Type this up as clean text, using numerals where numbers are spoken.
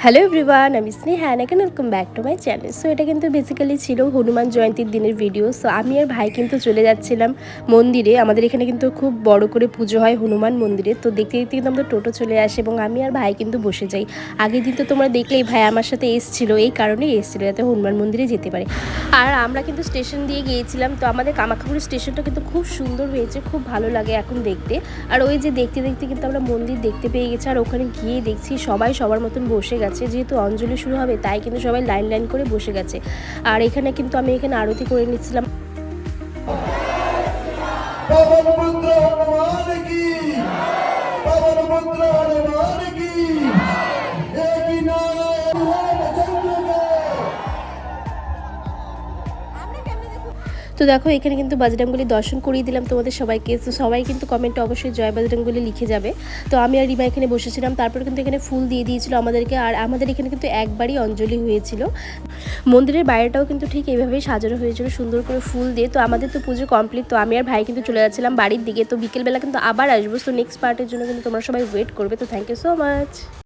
Hello everyone, আমি Sneha and welcome back to my channel. So এটা কিন্তু বেসিক্যালি ছিল হনুমান জয়ন্তীর দিনের ভিডিও। সো আমি আর ভাই কিন্তু চলে যাচ্ছিলাম মন্দিরে। আমাদের এখানে কিন্তু খুব বড় করে পুজো হয় হনুমান মন্দিরে। তো দেখতে দেখতে কিন্তু আমাদের টোটো চলে আসে এবং আমি আর ভাই কিন্তু বসে যাই। আগের দিন তো তোমরা দেখলেই ভাই আমার সাথে এসেছিলো, এই কারণেই এসেছিলো যাতে হনুমান মন্দিরে যেতে পারে। আর আমরা কিন্তু স্টেশন দিয়ে গিয়েছিলাম। তো আমাদের কামাখ্যাপুর স্টেশনটা কিন্তু খুব সুন্দর হয়েছে, খুব ভালো লাগে এখন দেখতে। আর ওই যে দেখতে দেখতে কিন্তু আমরা মন্দির দেখতে পেয়ে গেছি। আর ওখানে গিয়ে দেখছি সবাই সবার মতন বসে গেছে, যেহেতু অঞ্জলি শুরু হবে তাই কিন্তু সবাই লাইন লাইন করে বসে গেছে। আর এখানে কিন্তু আমি এখানে আরতি করে নিচ্ছিলাম। তো দেখো এখানে কিন্তু বজরংবলী দর্শন করিয়ে দিলাম তোমাদের সবাইকে। তো সবাই কিন্তু কমেন্টে অবশ্যই জয় বজরংবলী লিখে যাবে। তো আমি আর রিমা এখানে বসেছিলাম, তারপর কিন্তু এখানে ফুল দিয়ে দিয়েছিল আমাদেরকে। আর আমাদের এখানে কিন্তু একবারই অঞ্জলি হয়েছিল। মন্দিরের বাইরেটাও কিন্তু ঠিক এইভাবেই সাজানো হয়েছিল সুন্দর করে ফুল দিয়ে। তো আমাদের তো পুজো কমপ্লিট। তো আমি আর ভাই কিন্তু চলে যাচ্ছিলাম বাড়ির দিকে। তো বিকেলবেলা কিন্তু আবার আসবো। তো নেক্সট পার্টের জন্য কিন্তু তোমরা সবাই ওয়েট করবে। তো থ্যাংক ইউ সো মাচ।